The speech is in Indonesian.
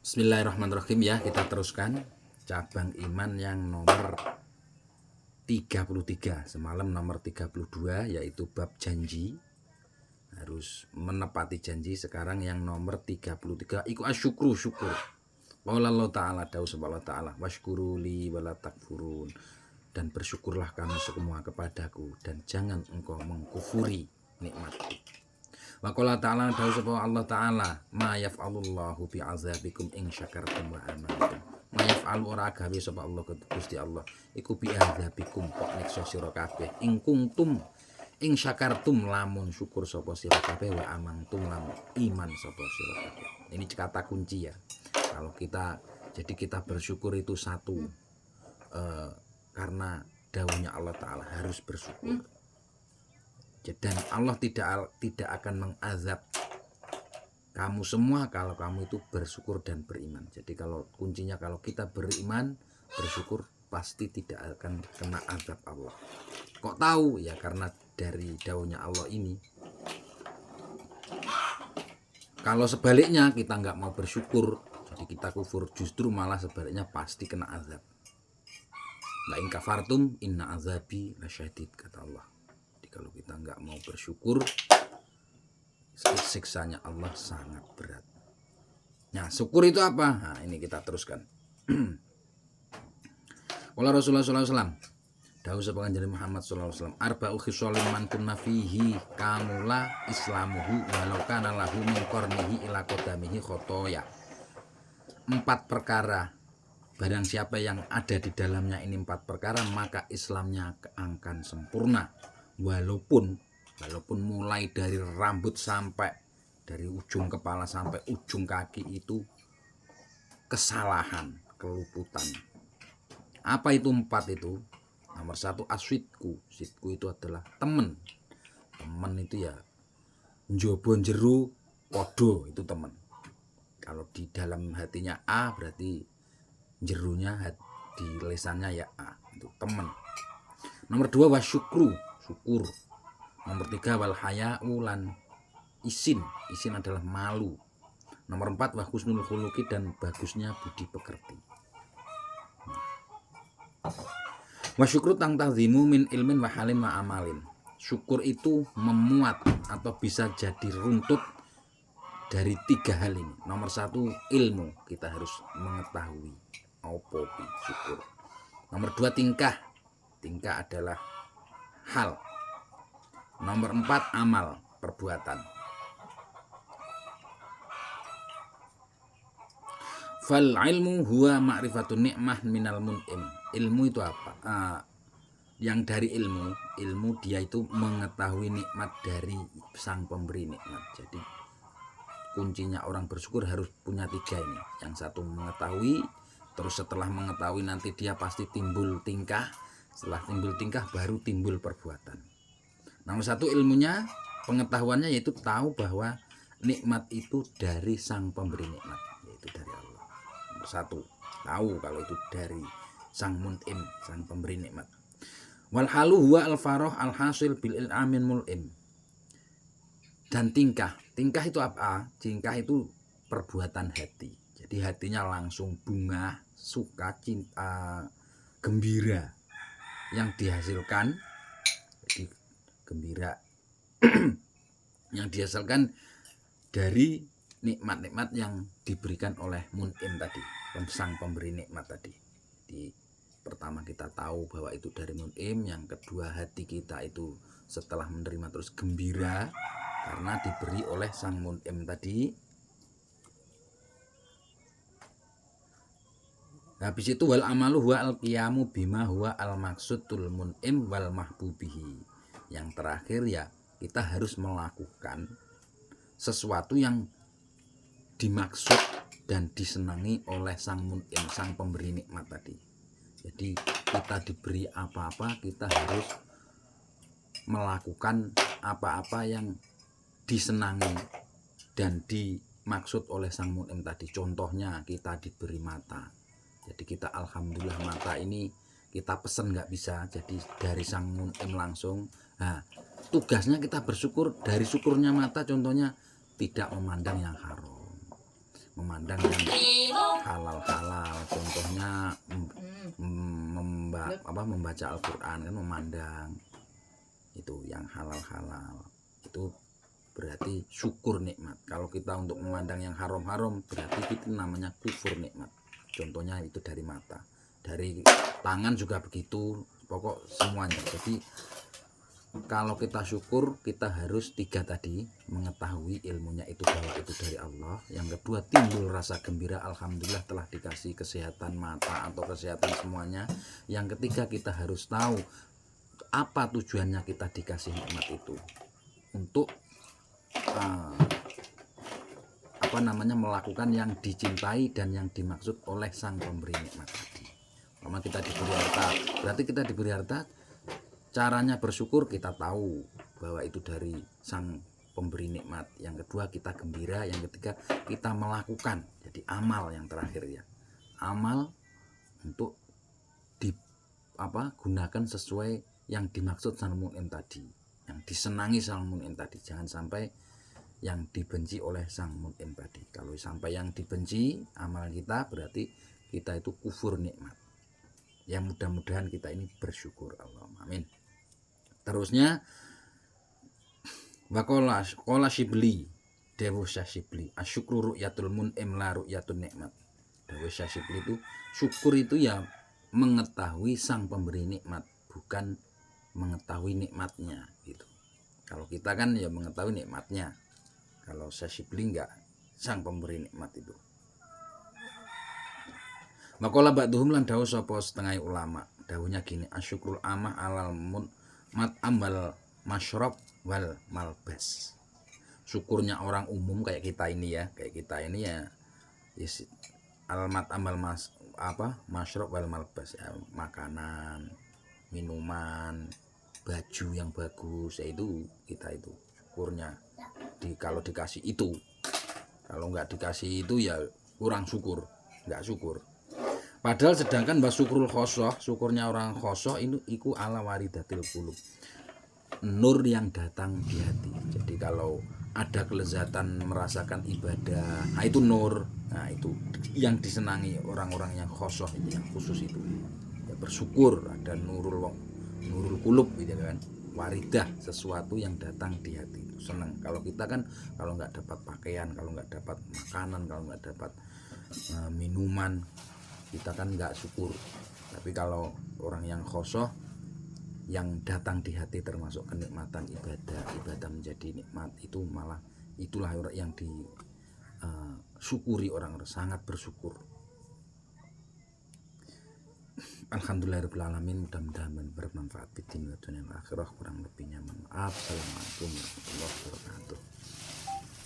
Bismillahirrahmanirrahim ya, kita teruskan cabang iman yang nomor 33. Semalam nomor 32 yaitu bab janji. Harus menepati janji. Sekarang yang nomor 33 iku asyukru, syukur. Qala Allah Ta'ala, dawuh Allah Ta'ala, washkuru li wala takfurun. Dan bersyukurlah kamu semua kepadaku dan jangan engkau mengkufuri nikmatku. Wa qala ta'ala, dawuh sapa Allah Ta'ala, ma yaf'alullahu bi'azabikum in syakartum wa amantum. Ma yaf'alu ora gawe sapa Allah Gusti Allah iku bi'azabikum kok nyiksa sira kabeh ing kuntum ing syakartum lamun syukur sapa sira kabeh wa amantum lamun iman sapa sira kabeh. Ini kata kunci ya. Kalau kita bersyukur itu satu, karena dawuhnya Allah Ta'ala harus bersyukur. Dan Allah tidak akan mengazab kamu semua kalau kamu itu bersyukur dan beriman. Jadi kalau kuncinya, kalau kita beriman, bersyukur, pasti tidak akan kena azab Allah. Kok tahu? Ya karena dari dawuhnya Allah ini. Kalau sebaliknya kita nggak mau bersyukur, jadi kita kufur, justru malah sebaliknya pasti kena azab. La in kafartum inna azabi lasyadid, kata Allah. Kalau kita nggak mau bersyukur, siksanya Allah sangat berat. Nah, syukur itu apa? Nah, ini kita teruskan. Qala Rasulullah sallallahu alaihi wasallam, dawuh sapa Kanjeng Muhammad sallallahu alaihi wasallam, arba'u khisalin man kunna fihi kamula islamuhu walau kana lahu min qarnihi ila qadamihi khotoya. 4 perkara, barang siapa yang ada di dalamnya ini 4 perkara, maka Islamnya akan sempurna. Walaupun mulai dari rambut sampai dari ujung kepala sampai ujung kaki itu kesalahan, keluputan. Apa itu 4 itu? Nomor 1 aswidku. Sidku itu adalah temen. Temen itu ya njobo jeru podo, itu temen. Kalau di dalam hatinya A berarti jerunya di lesannya ya A, itu temen. Nomor 2 wasyukru, syukur. Nomor 3 wal haya'u lan isin. Isin adalah malu. Nomor 4 wa husnul khuluqi, dan bagusnya budi pekerti. Wa syukru tangtazimu min ilmin wa halin wa amalin. Syukur itu memuat atau bisa jadi runtut dari 3 hal ini. Nomor 1 ilmu, kita harus mengetahui apa syukur. Nomor 2 tingkah. Tingkah adalah hal. Nomor 4 amal, perbuatan. Fal ilmu huwa ma'rifatun ni'mah minal mun'im. Ilmu itu apa? Yang dari ilmu dia itu mengetahui nikmat dari sang pemberi nikmat. Jadi kuncinya orang bersyukur harus punya 3 ini. Yang satu mengetahui, terus setelah mengetahui nanti dia pasti timbul tingkah. Setelah timbul tingkah baru timbul perbuatan. Nomor 1 ilmunya, pengetahuannya, yaitu tahu bahwa nikmat itu dari sang pemberi nikmat, yaitu dari Allah. Nomor 1 tahu kalau itu dari sang mun'im, sang pemberi nikmat. Wal halu huwa al faroh al hasil bil il'amin mul'im. Dan tingkah itu apa? Tingkah itu perbuatan hati. Jadi hatinya langsung bunga, suka, cinta, gembira yang dihasilkan. Jadi gembira yang dihasilkan dari nikmat-nikmat yang diberikan oleh mun'im tadi, sang pemberi nikmat tadi. Di pertama kita tahu bahwa itu dari mun'im, yang kedua hati kita itu setelah menerima terus gembira karena diberi oleh sang mun'im tadi. Habis itu wal amalu huwa al qiyamu bima huwa al maksudul mun'im wal mahbubihi. Yang terakhir ya kita harus melakukan sesuatu yang dimaksud dan disenangi oleh sang mun'im, sang pemberi nikmat tadi. Jadi kita diberi apa-apa, kita harus melakukan apa-apa yang disenangi dan dimaksud oleh sang mun'im tadi. Contohnya kita diberi mata. Jadi kita alhamdulillah mata ini kita pesen nggak bisa, jadi dari sang mun'im langsung. Nah, tugasnya kita bersyukur. Dari syukurnya mata contohnya tidak memandang yang haram, memandang yang halal-halal, contohnya membaca Al-Quran kan, memandang itu yang halal-halal, itu berarti syukur nikmat. Kalau kita untuk memandang yang haram-haram berarti itu namanya kufur nikmat. Contohnya itu dari mata, dari tangan juga begitu, pokok semuanya. Jadi kalau kita syukur, kita harus 3 tadi, mengetahui ilmunya itu bahwa itu dari Allah. Yang kedua, timbul rasa gembira, alhamdulillah telah dikasih kesehatan mata atau kesehatan semuanya. Yang ketiga, kita harus tahu apa tujuannya kita dikasih nikmat itu, untuk melakukan yang dicintai dan yang dimaksud oleh sang pemberi nikmat tadi. Kalau kita diberi harta, berarti kita diberi harta, caranya bersyukur kita tahu bahwa itu dari sang pemberi nikmat. Yang kedua, kita gembira. Yang ketiga, kita melakukan, jadi amal yang terakhir ya, amal untuk gunakan sesuai yang dimaksud sang mun'im tadi, yang disenangi sang mun'im tadi. Jangan sampai yang dibenci oleh sang mun'im tadi. Kalau sampai yang dibenci amal kita, berarti kita itu kufur nikmat. Ya mudah-mudahan kita ini bersyukur. Allahumma amin. Terusnya waqala Syibli, Dewa Syibli, asyukru ru'yatul mun'im la ru'yatul nikmat. Dewa Syibli itu syukur itu ya mengetahui sang pemberi nikmat, bukan mengetahui nikmatnya gitu. Kalau kita kan ya mengetahui nikmatnya, kalau Syibli enggak, sang pemberi nikmat itu. Maqala ba'duhum lan dawuh sapa setengah ulama, dawuhnya gini, asyukrul amah alal mat amal masyrab wal malbas. Syukurnya orang umum kayak kita ini ya, alamat amal masyrab wal malbas ya, makanan, minuman, baju yang bagus, ya itu kita itu syukurnya. Kalau dikasih itu, kalau nggak dikasih itu ya kurang syukur, nggak syukur. Padahal sedangkan syukrul khosoh, syukurnya orang khosoh itu iku ala waridatil qulub, nur yang datang di hati. Jadi kalau ada kelezatan merasakan ibadah, nah itu nur, nah itu yang disenangi orang-orang yang khosoh itu, yang khusus itu ya, bersyukur ada nurul qulub gitu kan, waridah, sesuatu yang datang di hati itu senang. Kalau kita kan kalau nggak dapat pakaian, kalau nggak dapat makanan, kalau nggak dapat minuman, kita kan nggak syukur. Tapi kalau orang yang khosoh, yang datang di hati termasuk kenikmatan ibadah menjadi nikmat, itu malah itulah yang disyukuri orang, sangat bersyukur. Alhamdulillahirabbil alamin, mudah-mudahan bermanfaat di dunia dan akhirah. Kurang lebihnya mohon maaf. Assalamualaikum warahmatullahi wabarakatuh.